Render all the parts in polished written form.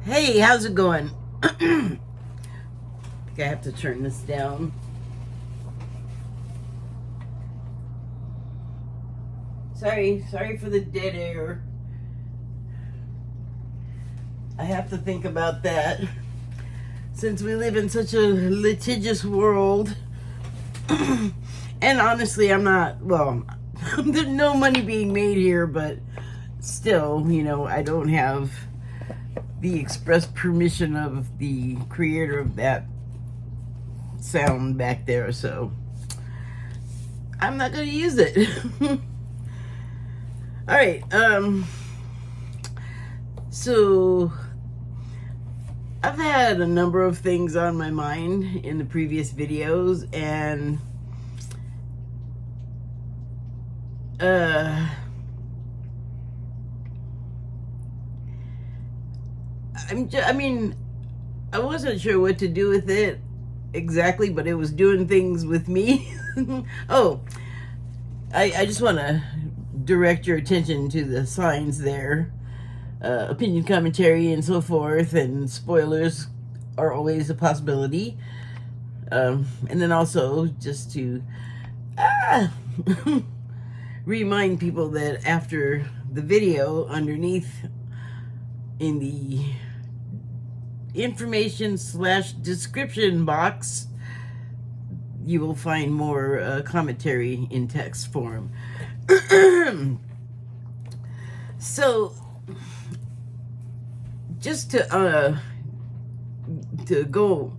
Hey, how's it going? I think I have to turn this down. Sorry for the dead air. I have to think about that. Since we live in such a litigious world. And honestly, I'm not, well, there's no money being made here, but still, I don't have the express permission of the creator of that sound back there, so I'm not going to use it. All right, so I've had a number of things on my mind in the previous videos, and I wasn't sure what to do with it exactly, but it was doing things with me. Oh, I just want to direct your attention to the signs there. Opinion, commentary, and so forth, and spoilers are always a possibility. And then also just to remind people that after the video, underneath in the information/description box, you will find more commentary in text form. So, just to go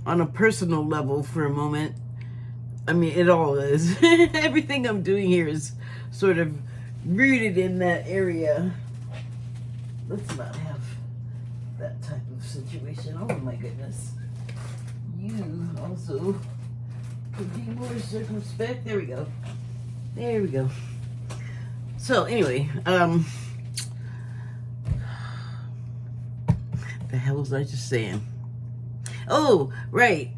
on a personal level for a moment, I mean, it all is. Everything I'm doing here is sort of rooted in that area. Let's not have that type of situation. Oh my goodness. You also could be more circumspect. There we go. There we go. So anyway, the hell was I just saying? Oh, right.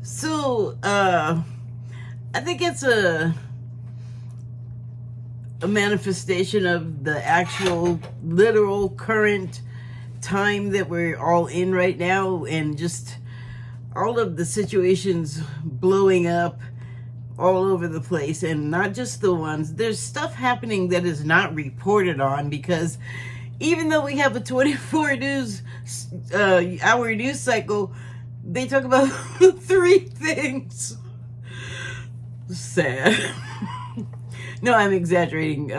So, I think it's a manifestation of the actual literal current time that we're all in right now, and just all of the situations blowing up all over the place, and not just the ones. There's stuff happening that is not reported on, because even though we have a 24 hour news cycle, they talk about 3 things. Sad. No, I'm exaggerating.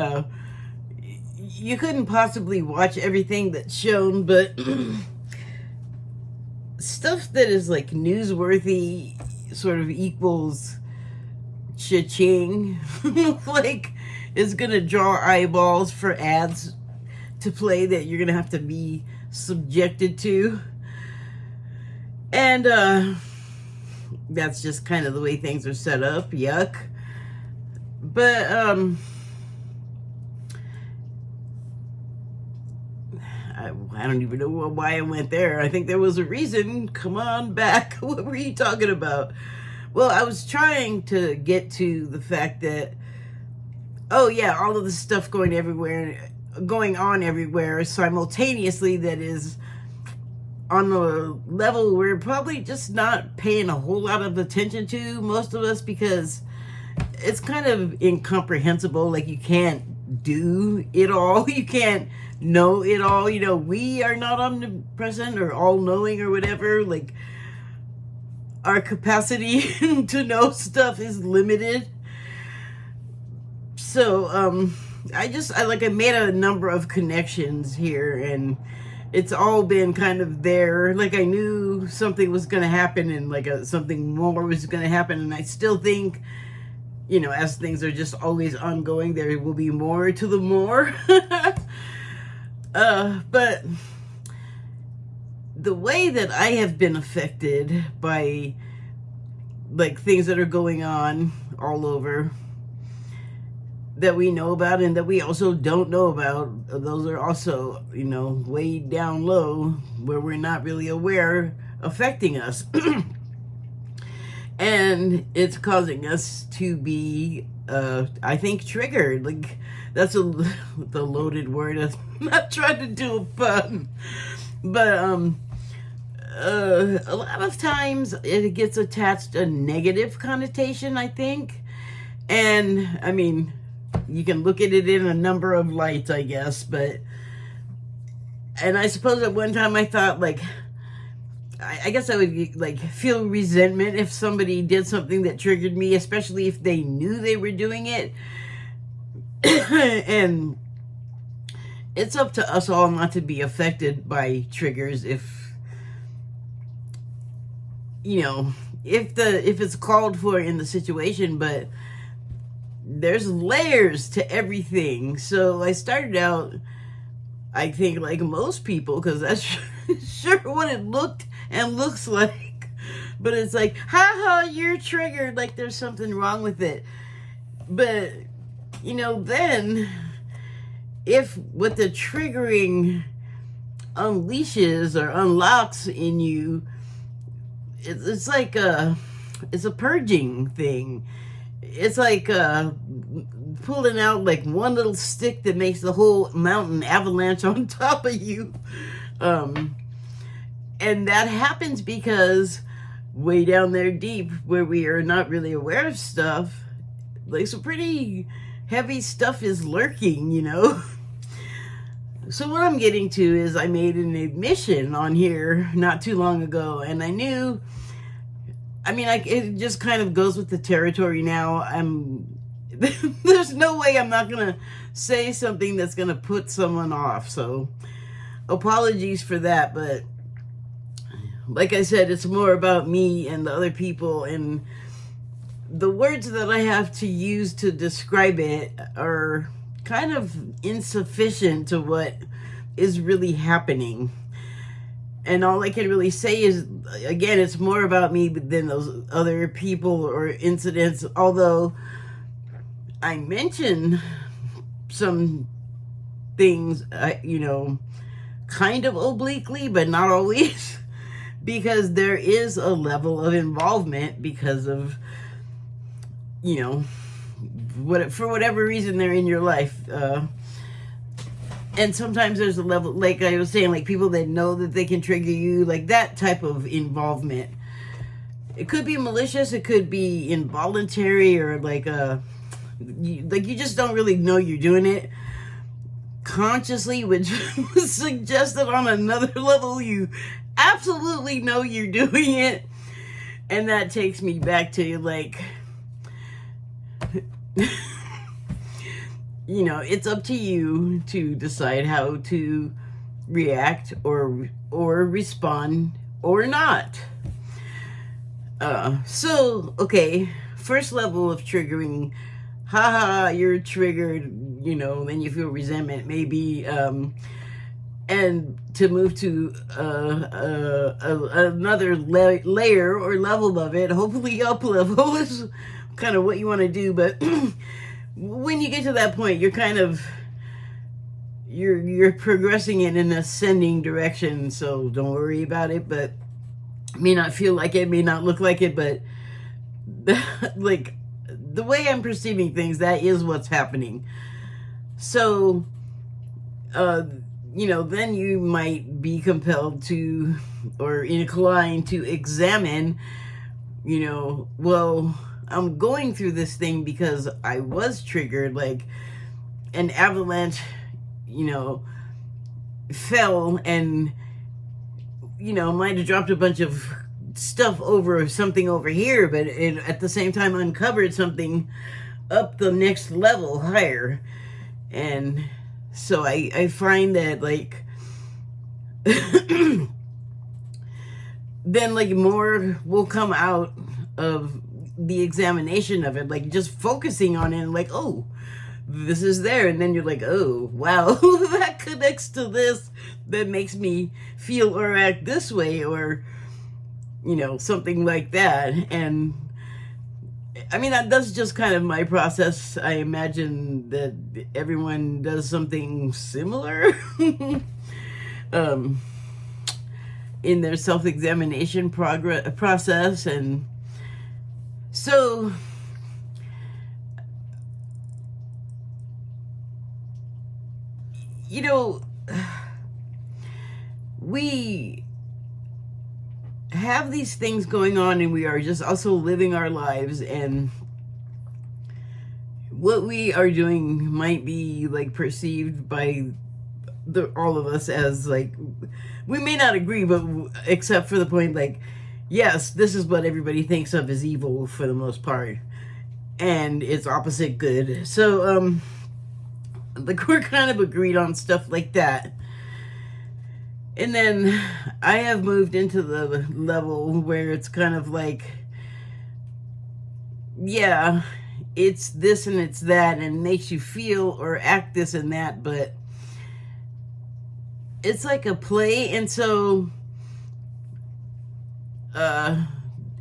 You couldn't possibly watch everything that's shown, but stuff that is like newsworthy sort of equals cha-ching. Like, it's gonna draw eyeballs for ads to play that you're gonna have to be subjected to. And that's just kind of the way things are set up. Yuck. But I don't even know why I went there. I think there was a reason. Come on back. What were you talking about? Well, I was trying to get to the fact that, oh yeah, all of this stuff going on everywhere simultaneously, that is on a level we're probably just not paying a whole lot of attention to, most of us, because it's kind of incomprehensible. Like, you can't do it all. You can't know it all. We are not omnipresent or all-knowing or whatever. Like, our capacity to know stuff is limited. So, I made a number of connections here, and it's all been kind of there. Like, I knew something was going to happen, and like something more was going to happen. And I still think, as things are just always ongoing, there will be more to the more. But the way that I have been affected by like things that are going on all over that we know about and that we also don't know about, those are also, way down low where we're not really aware, affecting us. And it's causing us to be I think triggered. Like, that's the loaded word. I'm not trying to do a pun, but a lot of times it gets attached a negative connotation, I think. And I mean, you can look at it in a number of lights, I guess, but, and I suppose at one time I thought, like, I guess I would, like, feel resentment if somebody did something that triggered me, especially if they knew they were doing it. And it's up to us all not to be affected by triggers if, you know, if it's called for in the situation. But there's layers to everything. So I started out, I think, like most people, because that's sure what it looked and looks like. But it's like, haha, you're triggered, like there's something wrong with it. But, you know, then if what the triggering unleashes or unlocks in you, it's like it's a purging thing. It's like pulling out like one little stick that makes the whole mountain avalanche on top of you. And that happens because way down there deep, where we are not really aware of stuff, like some pretty heavy stuff is lurking, you know? So what I'm getting to is I made an admission on here not too long ago, and I knew, I mean, it just kind of goes with the territory now. There's no way I'm not going to say something that's going to put someone off. So apologies for that. But like I said, it's more about me and the other people. And the words that I have to use to describe it are kind of insufficient to what is really happening. And all I can really say is, again, it's more about me than those other people or incidents. Although I mention some things, you know, kind of obliquely, but not always, because there is a level of involvement because of, you know, for whatever reason they're in your life. And sometimes there's a level, like I was saying, like people that know that they can trigger you, like that type of involvement. It could be malicious, it could be involuntary, or like you just don't really know you're doing it consciously, which suggests that on another level you absolutely know you're doing it. And that takes me back to, like, you know, it's up to you to decide how to react or respond or not. So, okay, first level of triggering, haha, you're triggered, you know, then you feel resentment, maybe, and to move to another layer or level of it, hopefully up level is kind of what you want to do. But when you get to that point, you're kind of, you're progressing in an ascending direction, so don't worry about it. But it may not feel like it, may not look like it, but like the way I'm perceiving things, that is what's happening. So you know, then you might be compelled to, or inclined to examine, you know, well, I'm going through this thing because I was triggered, like an avalanche, you know, fell and, you know, might have dropped a bunch of stuff over something over here, but it at the same time uncovered something up the next level higher. And so I find that, like, then, like, more will come out of the examination of it, like just focusing on it, like, oh, this is there, and then you're like, oh wow, that connects to this, that makes me feel or act this way, or, you know, something like that. And I mean, that's just kind of my process. I imagine that everyone does something similar in their self-examination process. And so you know, we have these things going on and we are just also living our lives, and what we are doing might be like perceived by all of us as like, we may not agree, but except for the point like, yes, this is what everybody thinks of as evil for the most part, and it's opposite good. So like we're kind of agreed on stuff like that. And then I have moved into the level where it's kind of like, yeah, it's this and it's that, and it makes you feel or act this and that, but it's like a play. And so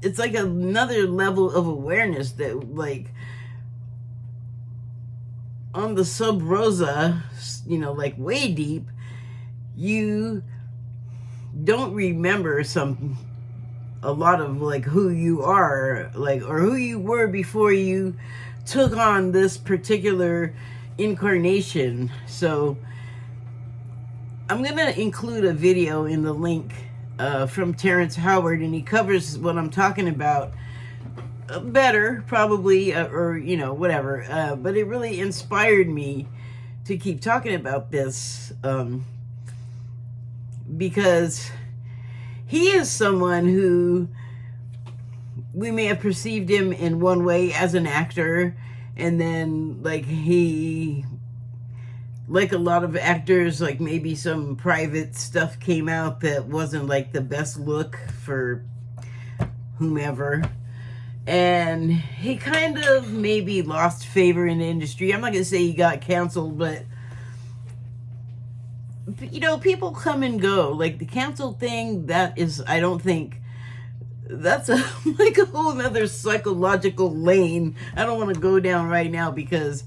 it's like another level of awareness that, like, on the sub rosa, you know, like way deep, you don't remember a lot of like who you are, like, or who you were before you took on this particular incarnation. So I'm gonna include a video in the link from Terrence Howard, and he covers what I'm talking about better, probably, or you know, whatever. But it really inspired me to keep talking about this, because he is someone who, we may have perceived him in one way as an actor, and then like he, like a lot of actors, like maybe some private stuff came out that wasn't like the best look for whomever, and he kind of maybe lost favor in the industry. I'm not gonna say he got canceled, but you know, people come and go. Like the cancel thing, that is, I don't think that's a like a whole nother psychological lane I don't want to go down right now, because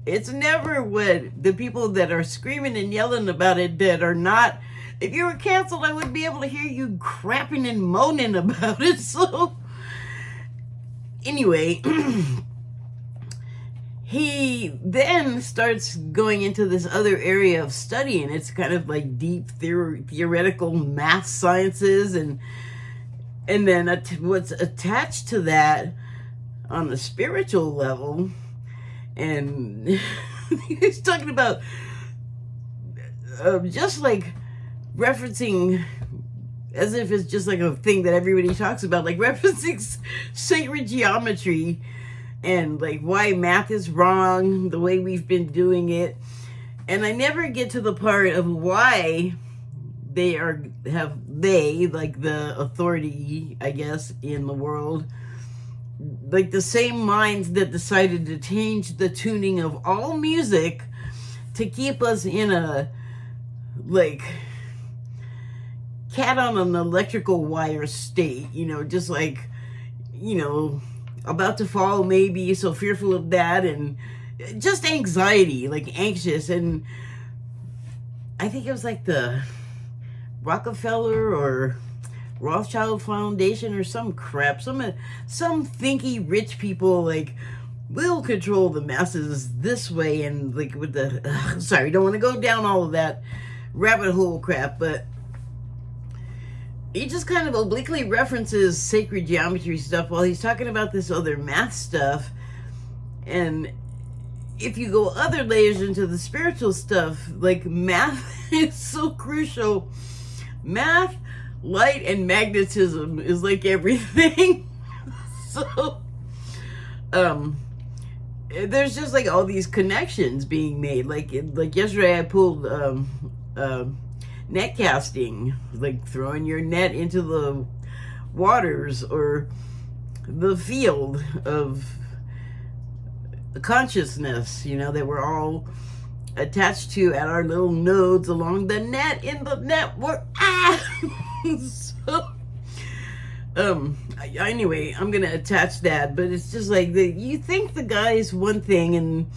it's never what the people that are screaming and yelling about it that are not. If you were canceled, I would be able to hear you crapping and moaning about it. So anyway, he then starts going into this other area of study, and it's kind of like deep theoretical math sciences, and then what's attached to that on the spiritual level. And he's talking about just like referencing, as if it's just like a thing that everybody talks about, like referencing sacred geometry and like why math is wrong the way we've been doing it. And I never get to the part of why they like the authority, I guess, in the world, like the same minds that decided to change the tuning of all music to keep us in a like cat on an electrical wire state, you know, just like, you know, about to fall maybe, so fearful of that, and just anxiety, like anxious. And I think it was like the Rockefeller or Rothschild Foundation or some crap, some thinky rich people like, we'll control the masses this way, and like with the sorry, don't want to go down all of that rabbit hole crap, but he just kind of obliquely references sacred geometry stuff while he's talking about this other math stuff. And if you go other layers into the spiritual stuff, like math is so crucial. Math, light, and magnetism is like everything. So there's just like all these connections being made. Like yesterday I pulled net casting, like throwing your net into the waters or the field of consciousness, you know, that we're all attached to at our little nodes along the net in the network. So anyway, I'm gonna attach that, but it's just like you think the guy's one thing, and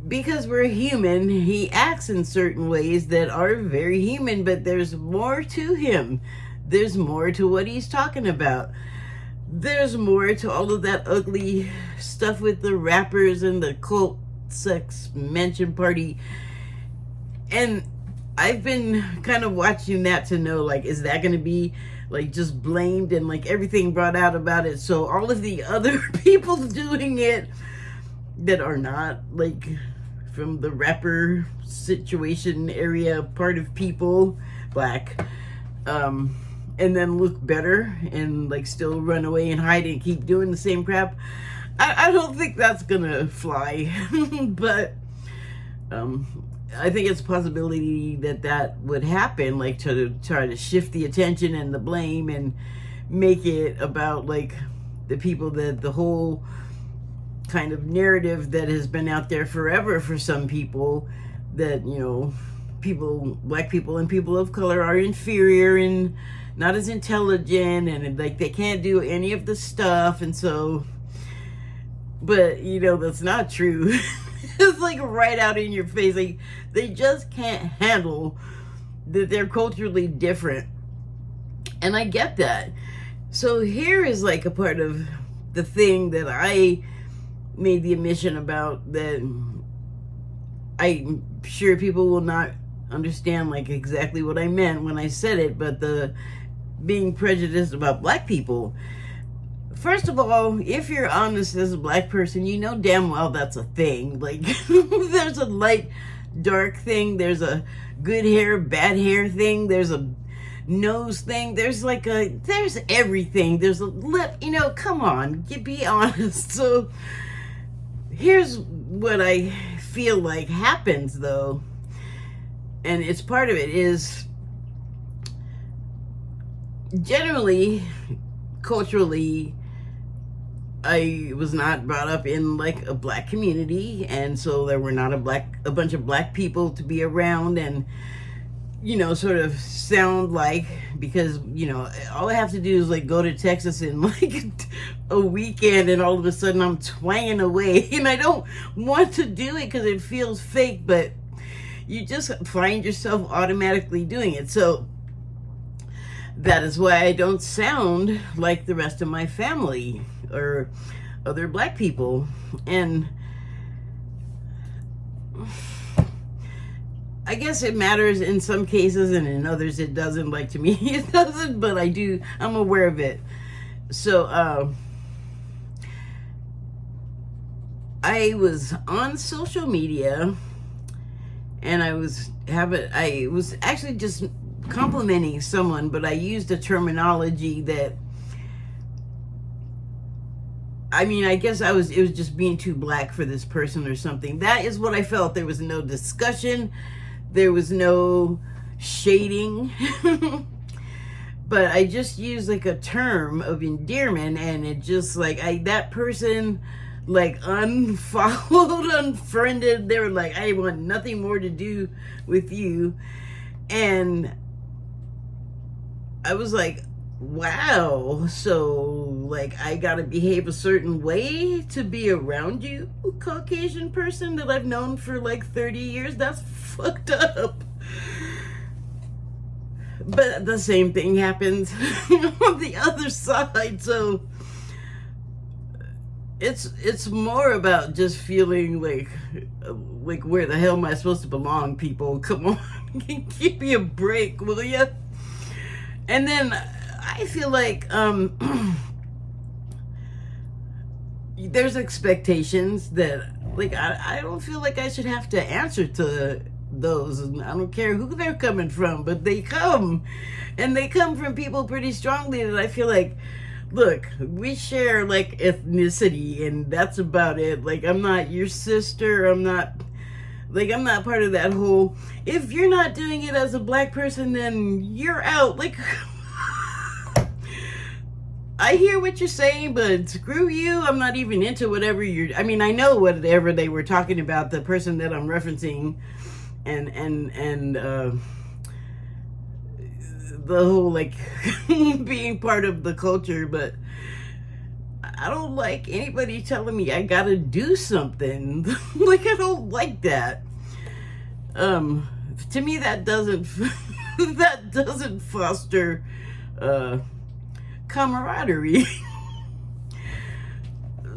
because we're human, he acts in certain ways that are very human, but there's more to him. There's more to what he's talking about. There's more to all of that ugly stuff with the rappers and the cult sex mansion party. And I've been kind of watching that to know, like, is that going to be like just blamed and like everything brought out about it? So all of the other people doing it that are not like from the rapper situation area part of people, black, and then look better and like still run away and hide and keep doing the same crap. I don't think that's gonna fly. But I think it's a possibility that that would happen, like to try to shift the attention and the blame and make it about like the people, that the whole kind of narrative that has been out there forever for some people, that, you know, people, black people and people of color are inferior and not as intelligent, and like they can't do any of the stuff. And so, but you know, that's not true. It's like right out in your face. Like they just can't handle that they're culturally different. And I get that. So here is like a part of the thing that I made the admission about, that I'm sure people will not understand like exactly what I meant when I said it, but the being prejudiced about black people. First of all, if you're honest as a black person, you know damn well that's a thing. Like there's a light, dark thing, there's a good hair, bad hair thing, there's a nose thing, there's everything. There's a lip, you know, come on, be honest. So here's what I feel like happens though, and it's part of it, is generally, culturally, I was not brought up in like a black community, and so there were not a bunch of black people to be around and, you know, sort of sound like, because, you know, all I have to do is like go to Texas in like a weekend and all of a sudden I'm twanging away, and I don't want to do it because it feels fake, but you just find yourself automatically doing it. So that is why I don't sound like the rest of my family or other black people. And I guess it matters in some cases, and in others it doesn't. Like to me it doesn't, but I'm aware of it. So I was on social media, and I was actually just complimenting someone, but I used a terminology that, I mean, I guess it was just being too black for this person or something. That is what I felt. There was no discussion. There was no shading. But I just used like a term of endearment, and it just like, that person like unfollowed, unfriended. They were like, I want nothing more to do with you. And I was like, wow, so like I gotta behave a certain way to be around you, Caucasian person that I've known for like 30 years? That's fucked up. But the same thing happens on the other side. So it's more about just feeling like where the hell am I supposed to belong, people? Come on, give me a break, will ya? And then I feel like there's expectations that like I don't feel like I should have to answer to those, and I don't care who they're coming from, but they come, and they come from people pretty strongly that I feel like, look, we share like ethnicity, and that's about it. Like, I'm not your sister, I'm not part of that whole, if you're not doing it as a black person, then you're out. Like, I hear what you're saying, but screw you. I'm not even into whatever I mean, I know whatever they were talking about, the person that I'm referencing, and the whole like being part of the culture, but I don't like anybody telling me I gotta do something. Like, I don't like that. To me, that doesn't foster camaraderie.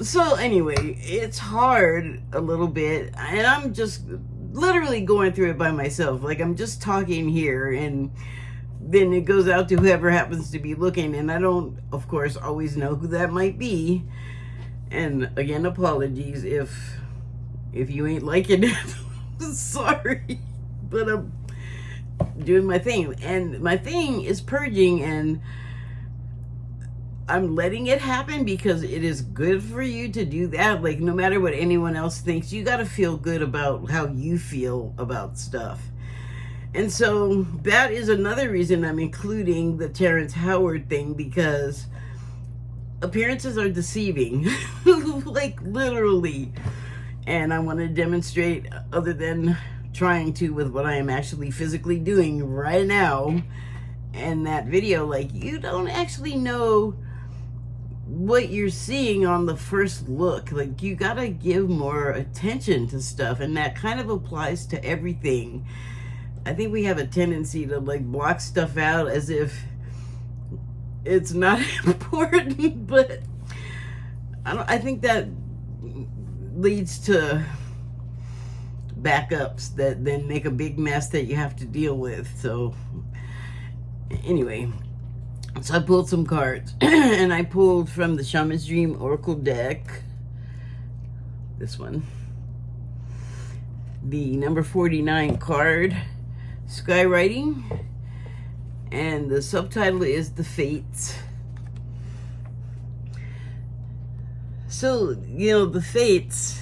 So anyway, it's hard a little bit, and I'm just literally going through it by myself. Like, I'm just talking here, and then it goes out to whoever happens to be looking, and I don't, of course, always know who that might be. And again, apologies if you ain't liking it. Sorry, but I'm doing my thing, and my thing is purging, and I'm letting it happen because it is good for you to do that. Like, no matter what anyone else thinks, you got to feel good about how you feel about stuff. And so that is another reason I'm including the Terrence Howard thing, because appearances are deceiving. Like, literally. And I want to demonstrate, other than trying to, with what I am actually physically doing right now in that video, like, you don't actually know what you're seeing on the first look. Like, you gotta give more attention to stuff, and that kind of applies to everything. I think we have a tendency to, like, block stuff out as if it's not important, but I think that leads to backups that then make a big mess that you have to deal with. So anyway, so I pulled some cards, and I pulled from the Shaman's Dream Oracle deck, this one, the number 49 card, Skywriting, and the subtitle is The Fates. So, the Fates,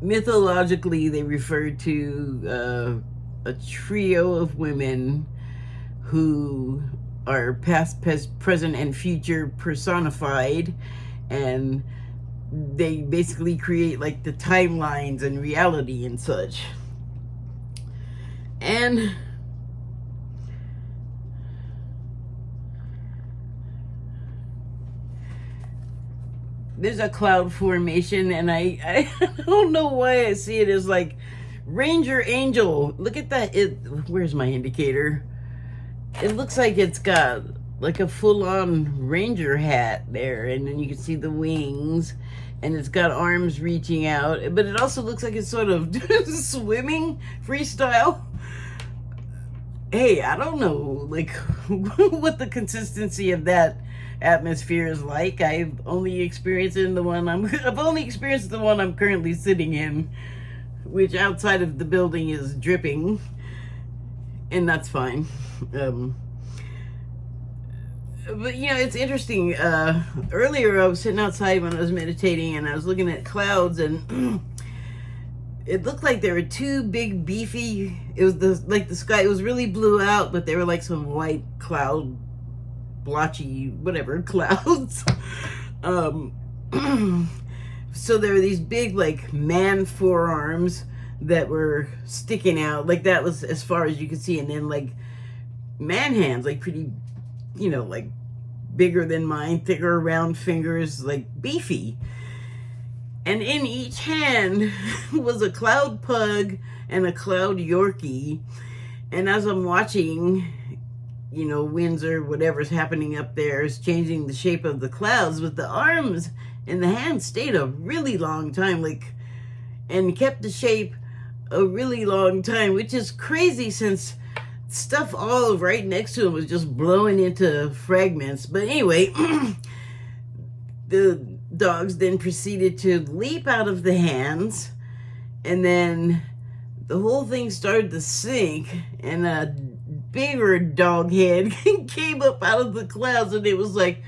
mythologically they refer to a trio of women who are past, present, and future personified, and they basically create, like, the timelines and reality and such. And there's a cloud formation, and I don't know why I see it as, like, Ranger Angel. Look at that. Where's my indicator? It looks like it's got, like, a full-on ranger hat there, and then you can see the wings, and it's got arms reaching out, but it also looks like it's sort of swimming freestyle. Hey, I don't know, like, what the consistency of that atmosphere is like. I've only experienced the one I'm currently sitting in, which outside of the building is dripping, and that's fine. But it's interesting. Earlier I was sitting outside when I was meditating, and I was looking at clouds, and it looked like there were two big beefy, it was the sky, it was really blue out, but they were like some white cloud, blotchy, whatever, clouds. So there were these big, like, man forearms that were sticking out, like, that was as far as you could see, and then, like, man hands, like, pretty, like, bigger than mine, thicker, round fingers, like, beefy. And in each hand was a cloud pug and a cloud Yorkie. And as I'm watching, winds or whatever's happening up there is changing the shape of the clouds, but the arms and the hands stayed a really long time, like, and kept the shape a really long time, which is crazy since stuff all right next to him was just blowing into fragments. But anyway, the dogs then proceeded to leap out of the hands, and then the whole thing started to sink, and a bigger dog head came up out of the clouds, and it was like,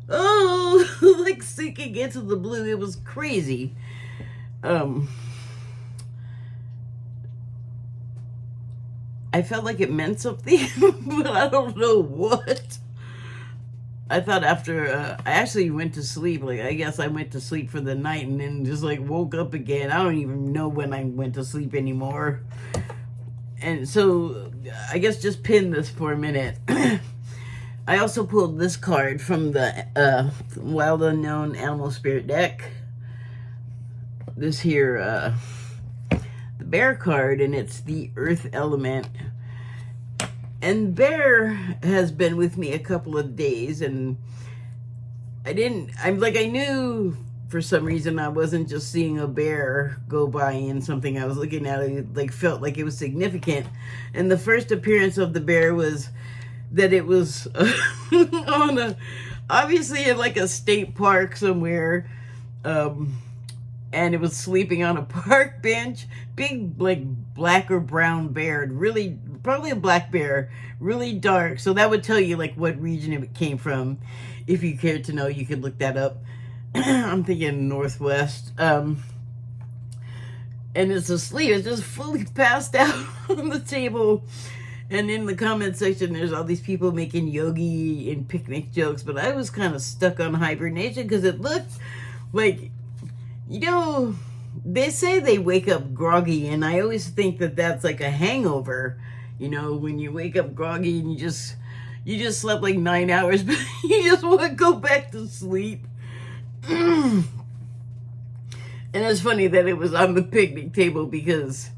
oh, like sinking into the blue. It was crazy. I felt like it meant something, but I don't know what. I thought after, I actually went to sleep, like, I guess I went to sleep for the night and then just, like, woke up again. I don't even know when I went to sleep anymore. And so, I guess just pin this for a minute. I also pulled this card from the Wild Unknown Animal Spirit deck. This here, the Bear card, and it's the Earth element. And Bear has been with me a couple of days, and I knew for some reason I wasn't just seeing a bear go by in something I was looking at. It like felt like it was significant. And the first appearance of the bear was that it was on a, obviously in like a state park somewhere, and it was sleeping on a park bench. Big, like, black or brown bear, really, probably a black bear, really dark. So that would tell you like what region it came from. If you cared to know, you could look that up. I'm thinking Northwest. And it's asleep. It's just fully passed out on the table. And in the comment section, there's all these people making yogi and picnic jokes. But I was kind of stuck on hibernation because it looked like, you know, they say they wake up groggy. And I always think that that's like a hangover. You know, when you wake up groggy and you just slept like 9 hours, but you just want to go back to sleep. And it's funny that it was on the picnic table because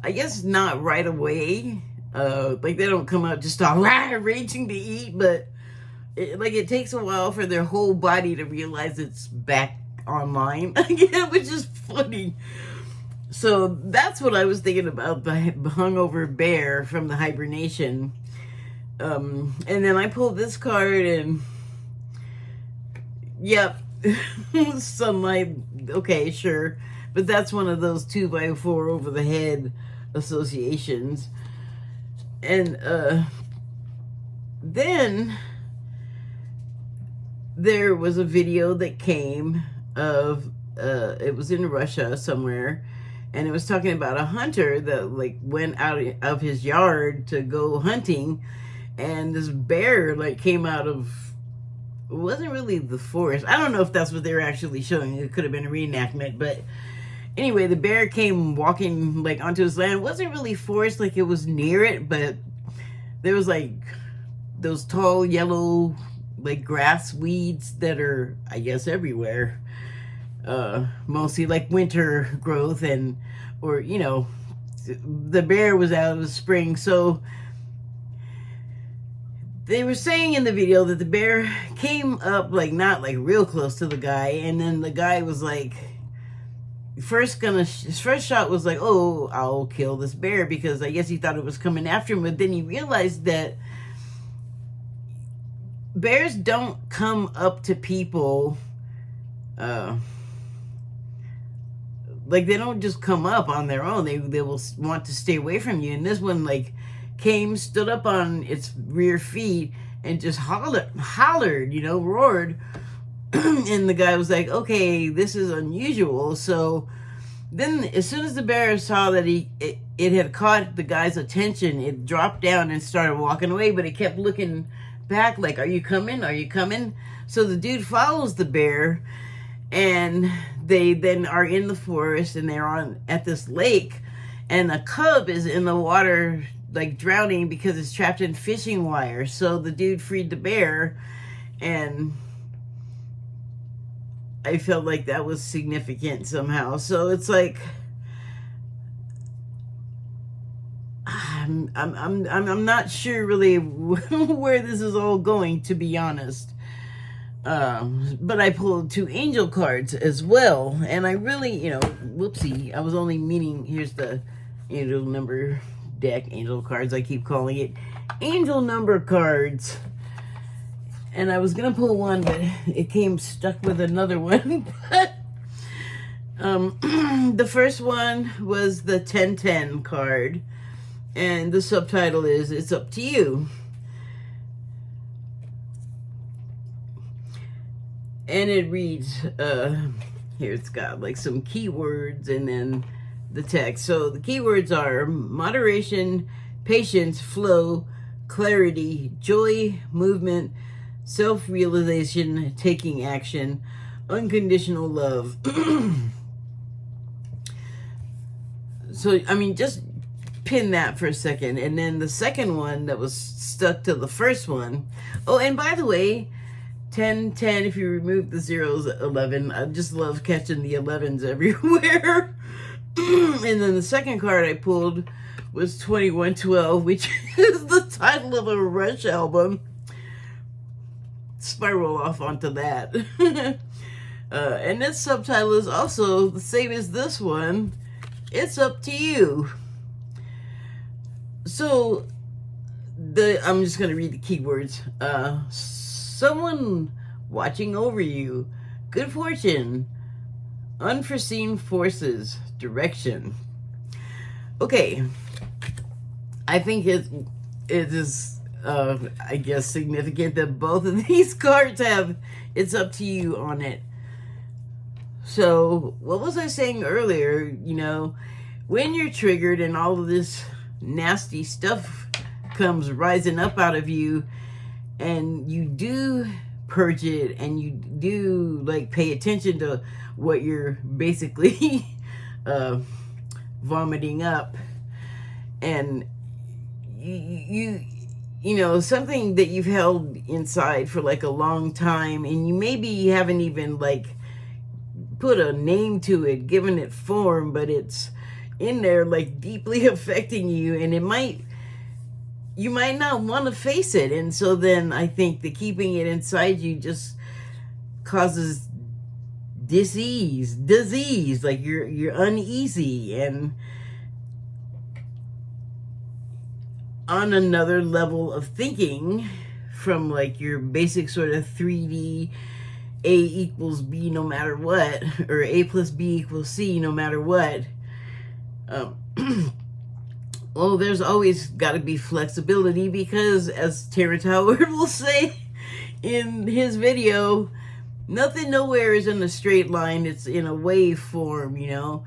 I guess not right away. Like they don't come out just all raging to eat, but it takes a while for their whole body to realize it's back online again, which is funny. So that's what I was thinking about, the hungover bear from the hibernation. And then I pulled this card and yep. Sunlight, okay, sure, but that's one of those 2x4 over the head associations. And then there was a video that came of it was in Russia somewhere, and it was talking about a hunter that like went out of his yard to go hunting, and this bear like came out of, it wasn't really the forest. I don't know if that's what they were actually showing. It could have been a reenactment, but anyway, the bear came walking like onto his land. It wasn't really forest, like it was near it, but there was like those tall yellow like grass weeds that are, I guess, everywhere. Mostly like winter growth, and or you know, the bear was out of the spring, so they were saying in the video that the bear came up like not like real close to the guy, and then the guy was like his first shot was like, oh, I'll kill this bear, because I guess he thought it was coming after him, but then he realized that bears don't come up to people like they don't just come up on their own. They will want to stay away from you, and this one like came, stood up on its rear feet, and just hollered, you know, roared. And the guy was like, okay, this is unusual. So then as soon as the bear saw that it had caught the guy's attention, it dropped down and started walking away, but it kept looking back like, are you coming? Are you coming? So the dude follows the bear, and they then are in the forest, and they're at this lake, and a cub is in the water like drowning because it's trapped in fishing wire. So the dude freed the bear, and I felt like that was significant somehow. So it's like I'm not sure really where this is all going, to be honest. But I pulled 2 angel cards as well, and I really, you know, whoopsie, I was only meaning, here's the angel number deck, angel cards, I keep calling it angel number cards. And I was gonna pull one, but it came stuck with another one. But the first one was the 1010 card, and the subtitle is "It's Up to You." And it reads, here it's got like some keywords and then the text. So the keywords are moderation, patience, flow, clarity, joy, movement, self-realization, taking action, unconditional love. So, I mean, just pin that for a second. And then the second one that was stuck to the first one. Oh, and by the way, 10, 10, if you remove the zeros, 11. I just love catching the 11s everywhere. And then the second card I pulled was 2112, which is the title of a Rush album. Spiral off onto that. And this subtitle is also the same as this one. It's up to you. So, I'm just going to read the keywords. Someone watching over you, good fortune, unforeseen forces, direction. Okay, I think it is, I guess, significant that both of these cards have "it's up to you" on it. So, what was I saying earlier? You know, when you're triggered and all of this nasty stuff comes rising up out of you, and you do purge it, and you do like pay attention to what you're basically vomiting up, and you know, something that you've held inside for like a long time, and you maybe haven't even like put a name to it, given it form, but it's in there like deeply affecting you, and you might not want to face it. And so then I think that keeping it inside you just causes disease, like you're uneasy, and on another level of thinking from like your basic sort of 3D A equals B no matter what, or A plus B equals C no matter what. Well, there's always got to be flexibility, because as Terrence Howard will say in his video, nothing nowhere is in a straight line. It's in a wave form, you know.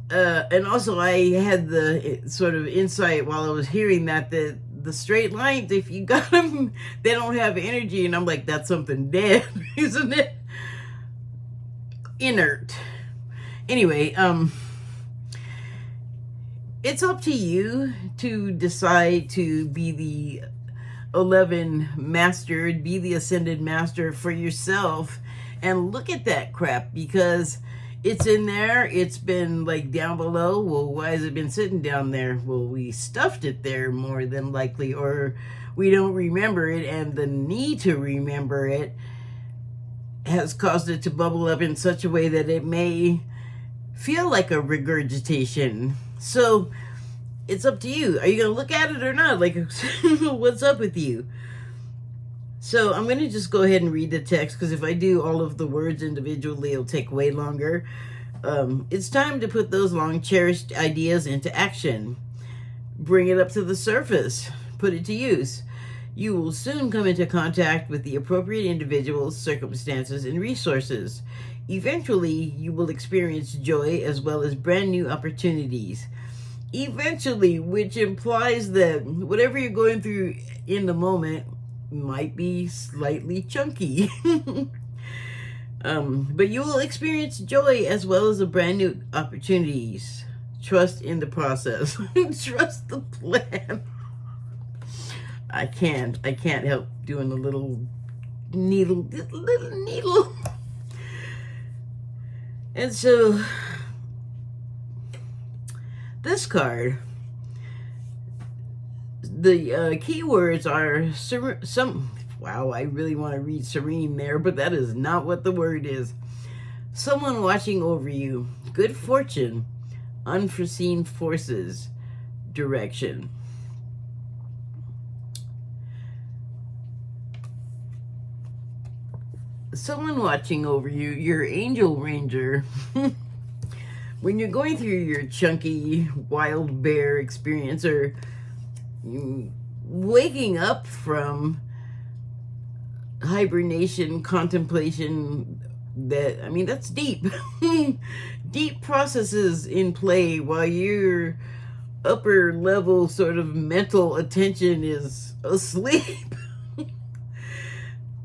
And also I had the sort of insight while I was hearing that the straight lines, if you got them, they don't have energy. And I'm like, that's something dead, isn't it? Inert. Anyway, it's up to you to decide to be the 11 master, be the ascended master for yourself, and look at that crap, because it's in there. It's been like down below. Well, why has it been sitting down there? Well, we stuffed it there more than likely, or we don't remember it, and the need to remember it has caused it to bubble up in such a way that it may feel like a regurgitation. So it's up to you. Are you going to look at it or not? Like, what's up with you? So I'm going to just go ahead and read the text, because if I do all of the words individually, it'll take way longer. It's time to put those long cherished ideas into action. Bring it up to the surface. Put it to use. You will soon come into contact with the appropriate individuals, circumstances, and resources. Eventually, you will experience joy as well as brand new opportunities. Eventually, which implies that whatever you're going through in the moment might be slightly chunky. But you will experience joy as well as a brand new opportunities. Trust in the process. Trust the plan. I can't help doing a little needle. And so this card, the keywords are wow, I really want to read serene there, but that is not what the word is. Someone watching over you, good fortune, unforeseen forces, direction. Someone watching over you, your angel ranger. When you're going through your chunky wild bear experience, or waking up from hibernation, contemplation, that's deep. Deep processes in play while your upper level sort of mental attention is asleep.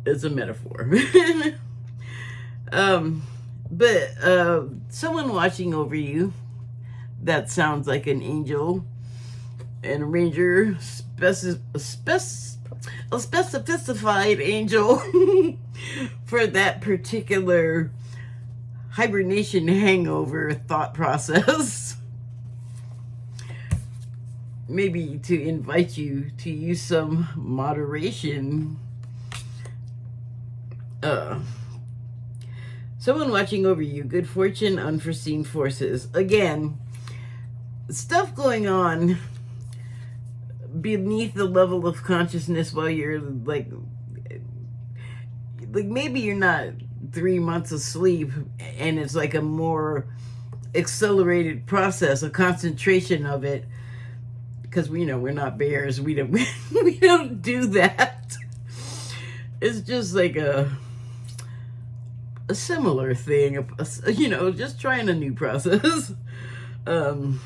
It's a metaphor. But someone watching over you, that sounds like an angel and a ranger, a specified angel for that particular hibernation hangover thought process. Maybe to invite you to use some moderation. Someone watching over you, good fortune, unforeseen forces. Again, stuff going on beneath the level of consciousness while you're like maybe you're not 3 months asleep, and it's like a more accelerated process, a concentration of it, because we're not bears. We don't we don't do that. It's just like a similar thing, just trying a new process. And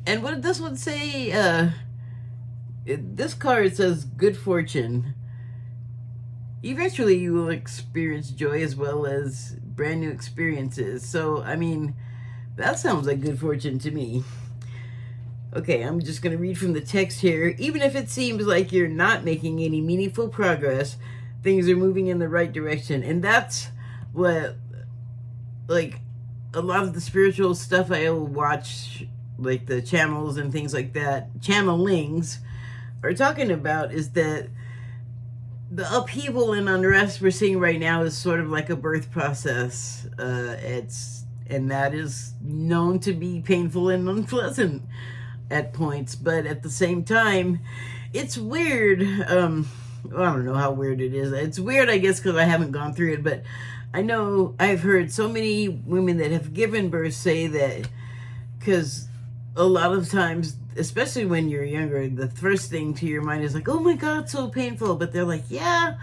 what did this one say? This card says good fortune. Eventually you will experience joy as well as brand new experiences. So, I mean, that sounds like good fortune to me. Okay, I'm just going to read from the text here. Even if it seems like you're not making any meaningful progress, things are moving in the right direction. And that's what, like, a lot of the spiritual stuff I will watch, like the channels and things like that, channelings, are talking about, is that the upheaval and unrest we're seeing right now is sort of like a birth process. And that is known to be painful and unpleasant at points, but at the same time, it's weird. I don't know how weird it is. It's weird, I guess, because I haven't gone through it, but I know I've heard so many women that have given birth say that, because a lot of times, especially when you're younger, the first thing to your mind is like, oh my God, so painful. But they're like, yeah.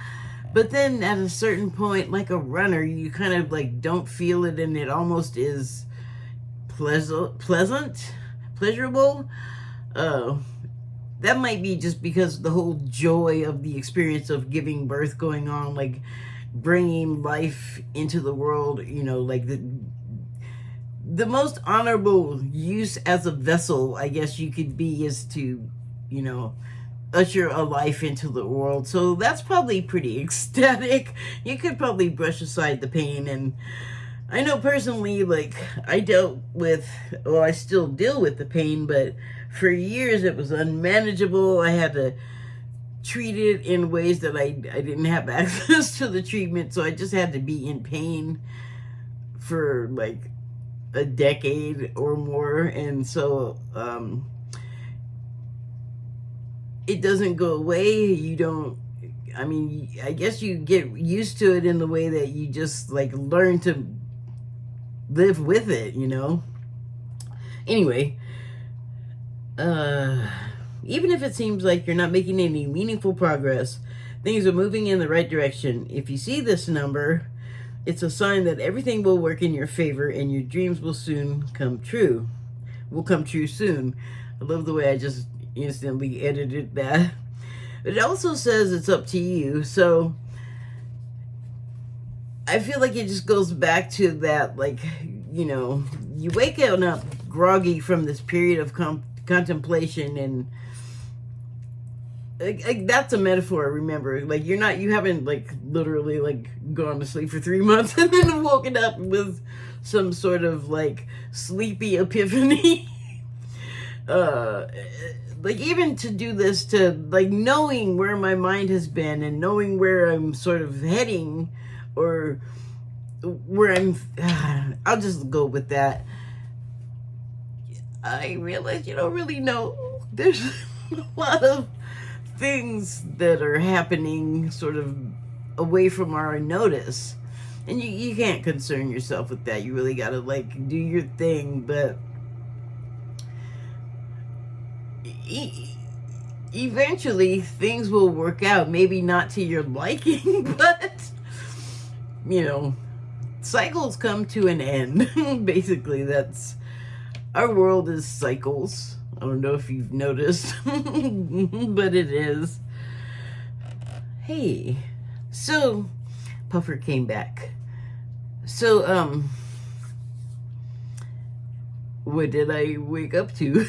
But then at a certain point, like a runner, you kind of like don't feel it, and it almost is pleasurable. That might be just because the whole joy of the experience of giving birth going on, like bringing life into the world, like the most honorable use as a vessel, I guess you could be, is to, usher a life into the world. So that's probably pretty ecstatic. You could probably brush aside the pain. And I know personally, like, I still deal with the pain, but for years it was unmanageable. I had to treat it in ways that I didn't have access to the treatment, so I just had to be in pain for like a decade or more. And so it doesn't go away. I guess you get used to it in the way that you just like learn to live with it, Anyway, even if it seems like you're not making any meaningful progress, things are moving in the right direction. If you see this number, it's a sign that everything will work in your favor and your dreams will come true soon. I love the way I just instantly edited that. It also says it's up to you. So I feel like it just goes back to that, like, you wake up groggy from this period of contemplation, and like that's a metaphor, remember, like you haven't like literally like gone to sleep for 3 months and then woken up with some sort of like sleepy epiphany. Like, even to do this, to like knowing where my mind has been and knowing where I'm sort of heading, or where I'll just go with that. I realize you don't really know. There's a lot of things that are happening sort of away from our notice, and you can't concern yourself with that. You really gotta like do your thing, but eventually things will work out. Maybe not to your liking, but cycles come to an end. Basically, that's our world is cycles. I don't know if you've noticed, but it is. Hey, so Puffer came back. So, what did I wake up to?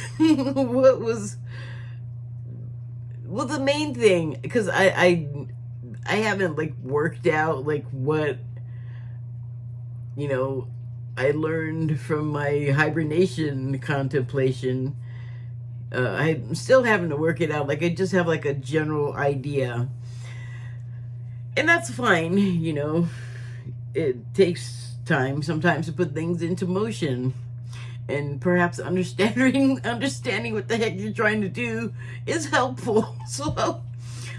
Well, the main thing, because I haven't like worked out like what I learned from my hibernation contemplation. I'm still having to work it out. Like, I just have like a general idea, and that's fine. it takes time sometimes to put things into motion, and perhaps understanding what the heck you're trying to do is helpful. So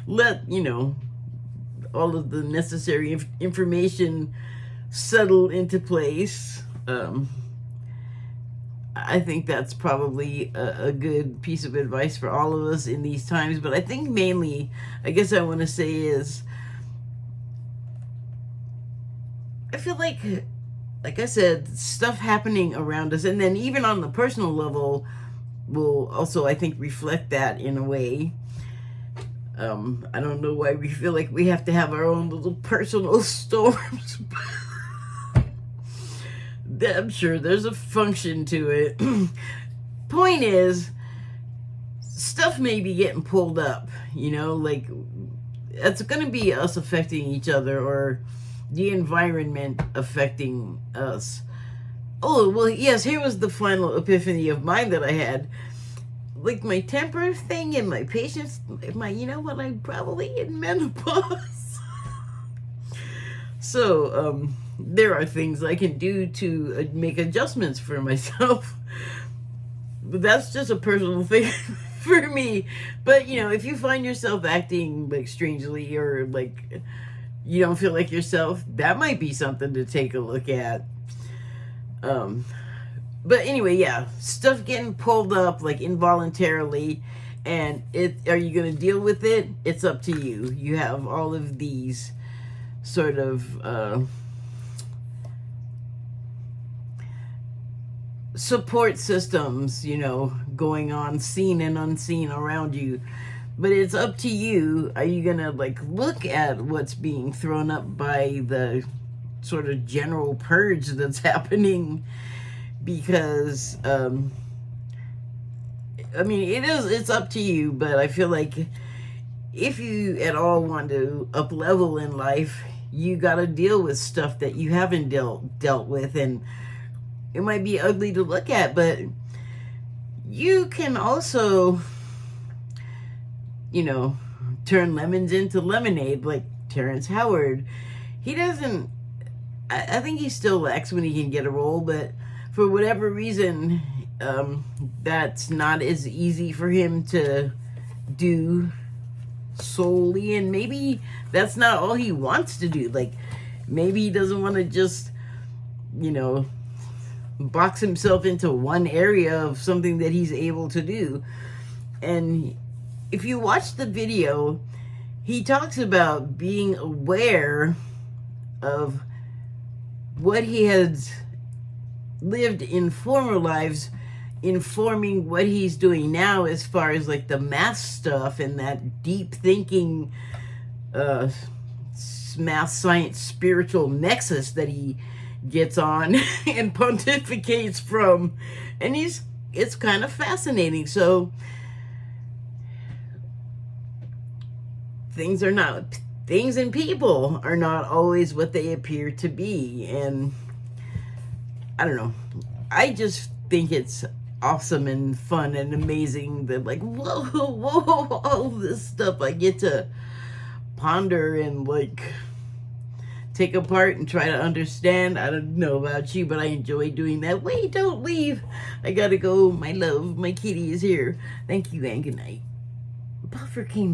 let all of the necessary information settle into place. I think that's probably a good piece of advice for all of us in these times. But I think mainly, I guess I want to say is, I feel like I said, stuff happening around us, and then even on the personal level will also, I think, reflect that in a way. I don't know why we feel like we have to have our own little personal storms. I'm sure there's a function to it. Point is, stuff may be getting pulled up, like it's going to be us affecting each other, or the environment affecting us. Oh, well, yes, here was the final epiphany of mine that I had. Like my temper thing and my patience, I'm probably in menopause. So, there are things I can do to make adjustments for myself. But that's just a personal thing for me. But, if you find yourself acting like strangely, or like you don't feel like yourself, that might be something to take a look at. But anyway, yeah, stuff getting pulled up like involuntarily, and are you going to deal with it? It's up to you. You have all of these sort of support systems, going on, seen and unseen around you. But it's up to you. Are you going to look at what's being thrown up by the sort of general purge that's happening? Because, it's up to you, but I feel like if you at all want to up level in life, you got to deal with stuff that you haven't dealt with, and it might be ugly to look at, but you can also, turn lemons into lemonade, like Terrence Howard. I think he still lacks when he can get a role, but for whatever reason, that's not as easy for him to do solely, and maybe that's not all he wants to do. Like, maybe he doesn't want to just, box himself into one area of something that he's able to do. And if you watch the video, he talks about being aware of what he has lived in former lives, informing what he's doing now as far as the math stuff and that deep thinking math science spiritual nexus that he gets on and pontificates from, and it's kind of fascinating. So things and people are not always what they appear to be, and I don't know, I just think it's awesome and fun and amazing that whoa, all this stuff I get to ponder and take apart and try to understand. I don't know about you, but I enjoy doing that. Wait, don't leave. I gotta go. My love, my kitty is here. Thank you and good night. Buffer came back.